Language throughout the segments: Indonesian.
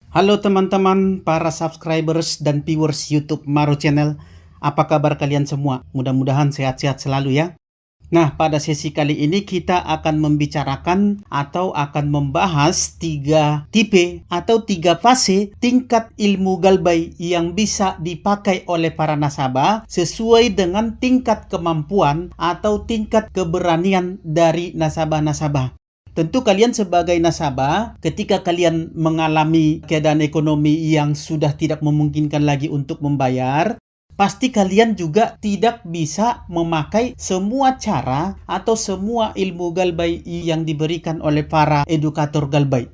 Halo teman-teman, para subscribers dan viewers YouTube Maro Channel. Apa kabar kalian semua? Mudah-mudahan sehat-sehat selalu ya. Nah, pada sesi kali ini kita akan membicarakan atau akan membahas 3 tipe atau 3 fase tingkat ilmu galbay yang bisa dipakai oleh para nasabah sesuai dengan tingkat kemampuan atau tingkat keberanian dari nasabah-nasabah. Tentu kalian sebagai nasabah, ketika kalian mengalami keadaan ekonomi yang sudah tidak memungkinkan lagi untuk membayar, pasti kalian juga tidak bisa memakai semua cara atau semua ilmu galbay yang diberikan oleh para edukator galbay.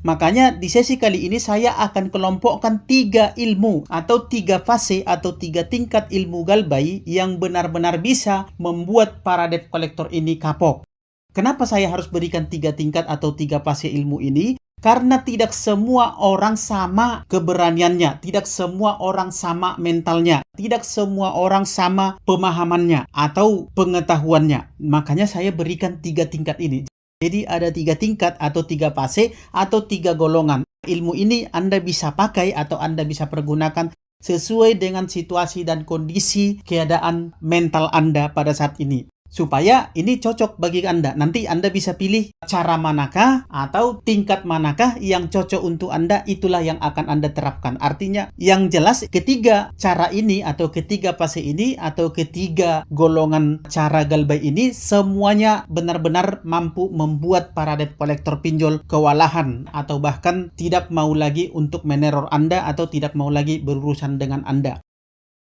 Makanya di sesi kali ini saya akan kelompokkan 3 ilmu atau 3 fase atau 3 tingkat ilmu galbay yang benar-benar bisa membuat para debt collector ini kapok. Kenapa saya harus berikan 3 tingkat atau 3 fase ilmu ini? Karena tidak semua orang sama keberaniannya, tidak semua orang sama mentalnya, tidak semua orang sama pemahamannya atau pengetahuannya. Makanya saya berikan 3 tingkat ini. Jadi ada 3 tingkat atau 3 fase atau 3 golongan. Ilmu ini Anda bisa pakai atau Anda bisa pergunakan sesuai dengan situasi dan kondisi keadaan mental Anda pada saat ini. Supaya ini cocok bagi Anda. Nanti Anda bisa pilih cara manakah atau tingkat manakah yang cocok untuk Anda, itulah yang akan Anda terapkan. Artinya yang jelas ketiga cara ini atau ketiga fase ini atau ketiga golongan cara galbay ini semuanya benar-benar mampu membuat para debt collector pinjol kewalahan atau bahkan tidak mau lagi untuk meneror Anda atau tidak mau lagi berurusan dengan Anda.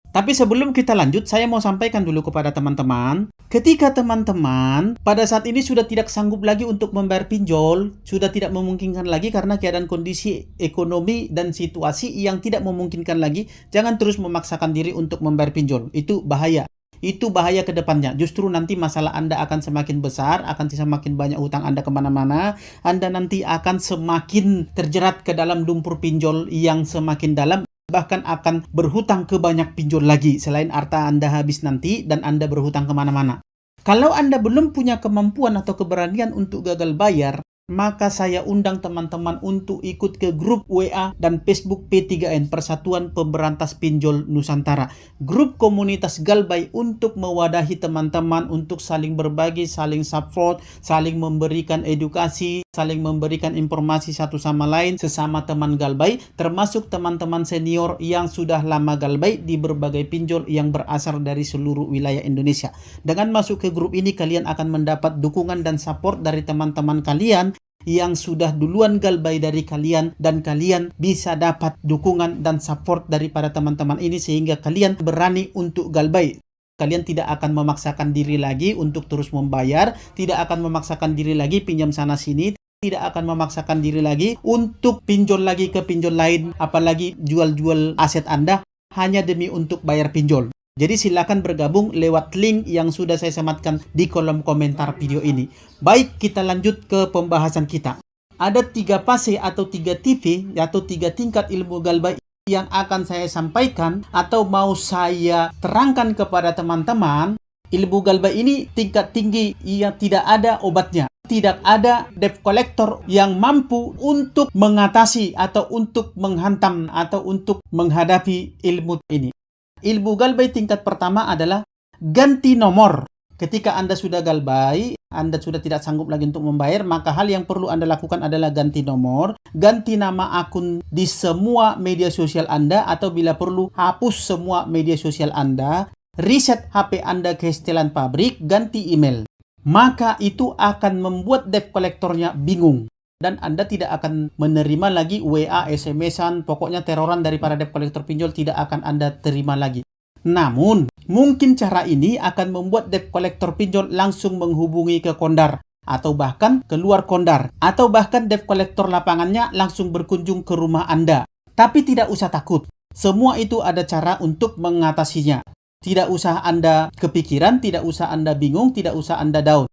Tapi sebelum kita lanjut, saya mau sampaikan dulu kepada teman-teman, ketika teman-teman pada saat ini sudah tidak sanggup lagi untuk membayar pinjol, sudah tidak memungkinkan lagi karena keadaan kondisi ekonomi dan situasi yang tidak memungkinkan lagi, jangan terus memaksakan diri untuk membayar pinjol. Itu bahaya. Itu bahaya ke depannya. Justru nanti masalah Anda akan semakin besar, akan semakin banyak utang Anda kemana-mana. Anda nanti akan semakin terjerat ke dalam lumpur pinjol yang semakin dalam. Bahkan akan berhutang ke banyak pinjol lagi selain harta Anda habis nanti dan Anda berhutang kemana-mana. Kalau Anda belum punya kemampuan atau keberanian untuk gagal bayar, maka saya undang teman-teman untuk ikut ke grup WA dan Facebook P3N, Persatuan Pemberantas Pinjol Nusantara. Grup komunitas galbay untuk mewadahi teman-teman untuk saling berbagi, saling support, saling memberikan edukasi, saling memberikan informasi satu sama lain sesama teman galbay, termasuk teman-teman senior yang sudah lama galbay di berbagai pinjol yang berasal dari seluruh wilayah Indonesia. Dengan masuk ke grup ini, kalian akan mendapat dukungan dan support dari teman-teman kalian yang sudah duluan galbay dari kalian, dan kalian bisa dapat dukungan dan support daripada teman-teman ini sehingga kalian berani untuk galbay. Kalian tidak akan memaksakan diri lagi untuk terus membayar, tidak akan memaksakan diri lagi pinjam sana sini, tidak akan memaksakan diri lagi untuk pinjol lagi ke pinjol lain, apalagi jual-jual aset Anda hanya demi untuk bayar pinjol. Jadi silakan bergabung lewat link yang sudah saya sematkan di kolom komentar video ini. Baik, kita lanjut ke pembahasan kita. Ada 3 fase atau 3 tipe atau 3 tingkat ilmu galbay yang akan saya sampaikan atau mau saya terangkan kepada teman-teman. Ilmu galbay ini tingkat tinggi yang tidak ada obatnya. Tidak ada debt collector yang mampu untuk mengatasi atau untuk menghantam atau untuk menghadapi ilmu ini. Ilmu galbay tingkat pertama adalah ganti nomor. Ketika Anda sudah galbay, Anda sudah tidak sanggup lagi untuk membayar, maka hal yang perlu Anda lakukan adalah ganti nomor, ganti nama akun di semua media sosial Anda, atau bila perlu hapus semua media sosial Anda, reset HP Anda ke setelan pabrik, ganti email. Maka itu akan membuat debt collectornya bingung. Dan Anda tidak akan menerima lagi WA, SMS-an, pokoknya teroran dari para debt collector pinjol tidak akan Anda terima lagi. Namun, mungkin cara ini akan membuat debt collector pinjol langsung menghubungi ke Kondar, atau bahkan keluar Kondar, atau bahkan debt collector lapangannya langsung berkunjung ke rumah Anda. Tapi tidak usah takut, semua itu ada cara untuk mengatasinya. Tidak usah Anda kepikiran, tidak usah Anda bingung, tidak usah Anda down.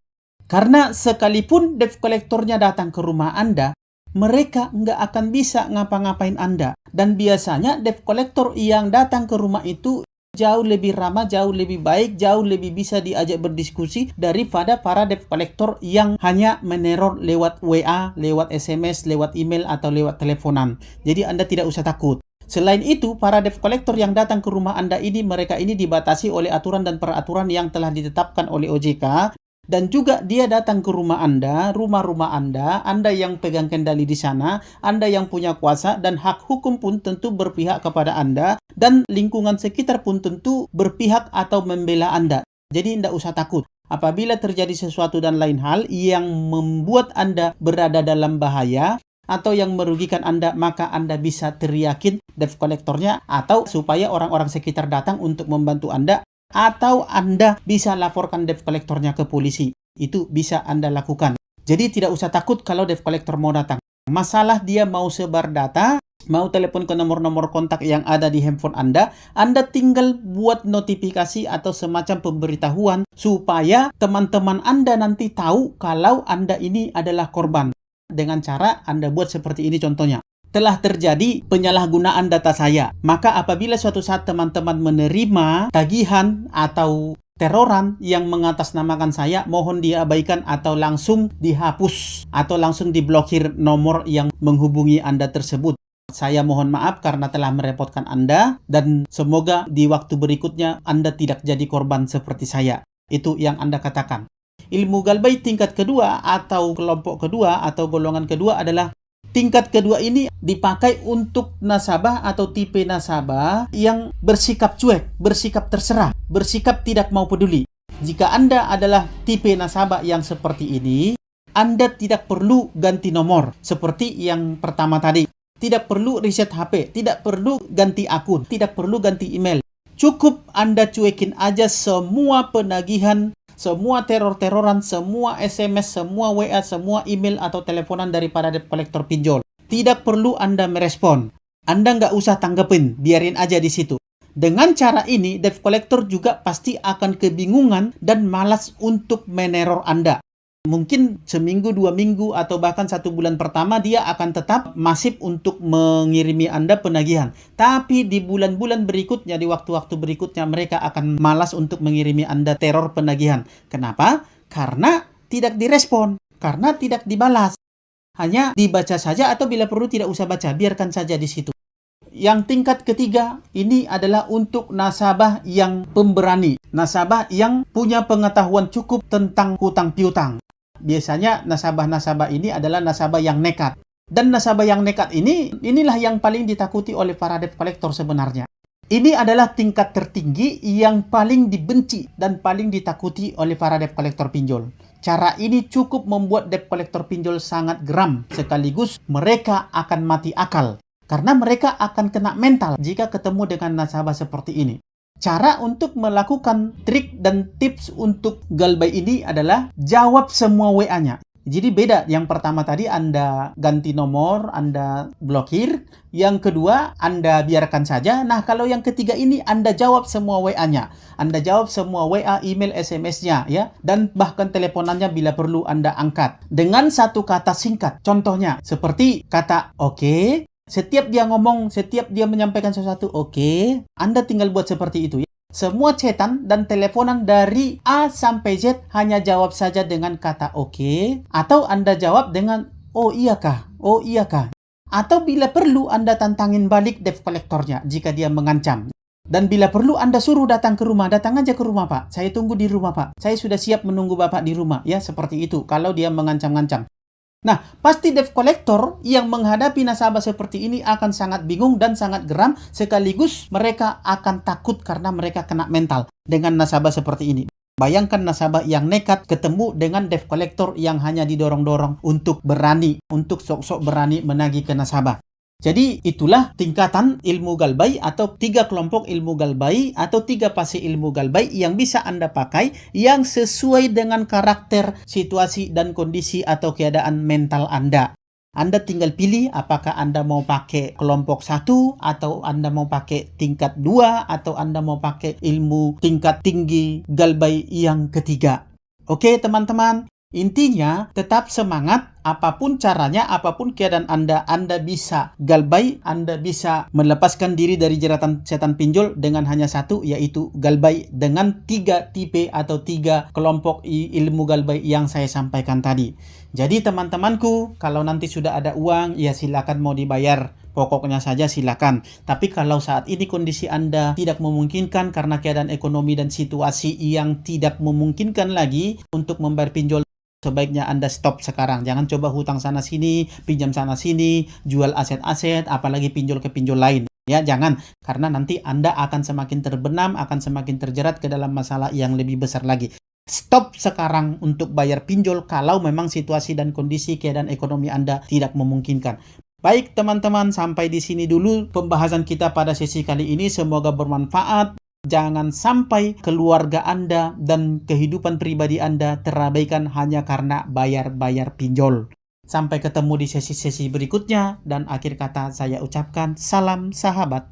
Karena sekalipun debt collectornya datang ke rumah Anda, mereka nggak akan bisa ngapa-ngapain Anda. Dan biasanya debt collector yang datang ke rumah itu jauh lebih ramah, jauh lebih baik, jauh lebih bisa diajak berdiskusi daripada para debt collector yang hanya meneror lewat WA, lewat SMS, lewat email, atau lewat teleponan. Jadi Anda tidak usah takut. Selain itu, para debt collector yang datang ke rumah Anda ini, mereka ini dibatasi oleh aturan dan peraturan yang telah ditetapkan oleh OJK. Dan juga dia datang ke rumah Anda, rumah-rumah Anda yang pegang kendali di sana, Anda yang punya kuasa, dan hak hukum pun tentu berpihak kepada Anda, dan lingkungan sekitar pun tentu berpihak atau membela Anda. Jadi tidak usah takut. Apabila terjadi sesuatu dan lain hal yang membuat Anda berada dalam bahaya, atau yang merugikan Anda, maka Anda bisa teriakin debt collectornya, atau supaya orang-orang sekitar datang untuk membantu Anda, atau Anda bisa laporkan debt collectornya ke polisi. Itu bisa Anda lakukan. Jadi tidak usah takut kalau debt collector mau datang. Masalah dia mau sebar data, mau telepon ke nomor-nomor kontak yang ada di handphone Anda tinggal buat notifikasi atau semacam pemberitahuan supaya teman-teman Anda nanti tahu kalau Anda ini adalah korban. Dengan cara Anda buat seperti ini contohnya. Telah terjadi penyalahgunaan data saya. Maka apabila suatu saat teman-teman menerima tagihan atau teroran yang mengatasnamakan saya, mohon diabaikan atau langsung dihapus atau langsung diblokir nomor yang menghubungi Anda tersebut. Saya mohon maaf karena telah merepotkan Anda, dan semoga di waktu berikutnya Anda tidak jadi korban seperti saya. Itu yang Anda katakan. Ilmu galbait tingkat kedua atau kelompok kedua atau golongan kedua adalah tingkat kedua ini dipakai untuk nasabah atau tipe nasabah yang bersikap cuek, bersikap terserah, bersikap tidak mau peduli. Jika Anda adalah tipe nasabah yang seperti ini, Anda tidak perlu ganti nomor seperti yang pertama tadi. Tidak perlu reset HP, tidak perlu ganti akun, tidak perlu ganti email. Cukup Anda cuekin aja semua penagihan, semua teror-teroran, semua SMS, semua WA, semua email atau teleponan daripada debt collector pinjol. Tidak perlu Anda merespon. Anda nggak usah tanggepin, biarin aja di situ. Dengan cara ini, debt collector juga pasti akan kebingungan dan malas untuk meneror Anda. Mungkin seminggu, 2 minggu, atau bahkan 1 bulan pertama dia akan tetap masif untuk mengirimi Anda penagihan. Tapi di bulan-bulan berikutnya, di waktu-waktu berikutnya, mereka akan malas untuk mengirimi Anda teror penagihan. Kenapa? Karena tidak direspon, karena tidak dibalas. Hanya dibaca saja atau bila perlu tidak usah baca, biarkan saja di situ. Yang tingkat ketiga ini adalah untuk nasabah yang pemberani, nasabah yang punya pengetahuan cukup tentang hutang piutang. Biasanya nasabah-nasabah ini adalah nasabah yang nekat. Dan nasabah yang nekat inilah yang paling ditakuti oleh para debt collector sebenarnya. Ini adalah tingkat tertinggi yang paling dibenci dan paling ditakuti oleh para debt collector pinjol. Cara ini cukup membuat debt collector pinjol sangat geram, sekaligus mereka akan mati akal. Karena mereka akan kena mental jika ketemu dengan nasabah seperti ini. Cara untuk melakukan trik dan tips untuk galbait ini adalah jawab semua WA-nya. Jadi beda, yang pertama tadi Anda ganti nomor, Anda blokir. Yang kedua, Anda biarkan saja. Nah, kalau yang ketiga ini Anda jawab semua WA-nya. Anda jawab semua WA, email, SMS-nya, ya. Dan bahkan teleponannya bila perlu Anda angkat. Dengan satu kata singkat. Contohnya, seperti kata oke. Setiap dia ngomong, setiap dia menyampaikan sesuatu, oke. Anda tinggal buat seperti itu, ya. Semua chatan dan teleponan dari A sampai Z hanya jawab saja dengan kata oke. Atau Anda jawab dengan oh iya kah? Oh iya kah? Atau bila perlu Anda tantangin balik debt collectornya jika dia mengancam. Dan bila perlu Anda suruh datang ke rumah, datang aja ke rumah Pak. Saya tunggu di rumah Pak. Saya sudah siap menunggu Bapak di rumah. Ya, seperti itu kalau dia mengancam-ngancam. Nah, pasti debt collector yang menghadapi nasabah seperti ini akan sangat bingung dan sangat geram, sekaligus mereka akan takut karena mereka kena mental dengan nasabah seperti ini. Bayangkan nasabah yang nekat ketemu dengan debt collector yang hanya didorong-dorong untuk berani, untuk sok-sok berani menagih ke nasabah. Jadi itulah tingkatan ilmu galbait atau 3 kelompok ilmu galbait atau 3 fase ilmu galbait yang bisa Anda pakai yang sesuai dengan karakter, situasi, dan kondisi atau keadaan mental Anda. Anda tinggal pilih apakah Anda mau pakai kelompok 1 atau Anda mau pakai tingkat 2 atau Anda mau pakai ilmu tingkat tinggi galbait yang ketiga. Oke teman-teman, intinya tetap semangat. apapun caranya, apapun keadaan Anda bisa galbay, Anda bisa melepaskan diri dari jeratan setan pinjol dengan hanya satu, yaitu galbay dengan 3 tipe atau 3 kelompok ilmu galbay yang saya sampaikan tadi. Jadi teman-temanku, kalau nanti sudah ada uang, ya silakan mau dibayar. Pokoknya saja silakan. Tapi kalau saat ini kondisi Anda tidak memungkinkan karena keadaan ekonomi dan situasi yang tidak memungkinkan lagi untuk membayar pinjol, sebaiknya Anda stop sekarang. Jangan coba hutang sana sini, pinjam sana sini, jual aset-aset, apalagi pinjol ke pinjol lain. Ya, jangan. Karena nanti Anda akan semakin terbenam, akan semakin terjerat ke dalam masalah yang lebih besar lagi. Stop sekarang untuk bayar pinjol kalau memang situasi dan kondisi keadaan ekonomi Anda tidak memungkinkan. Baik teman-teman, sampai di sini dulu pembahasan kita pada sesi kali ini. Semoga bermanfaat. Jangan sampai keluarga Anda dan kehidupan pribadi Anda terabaikan hanya karena bayar-bayar pinjol. Sampai ketemu di sesi-sesi berikutnya, dan akhir kata saya ucapkan salam sahabat.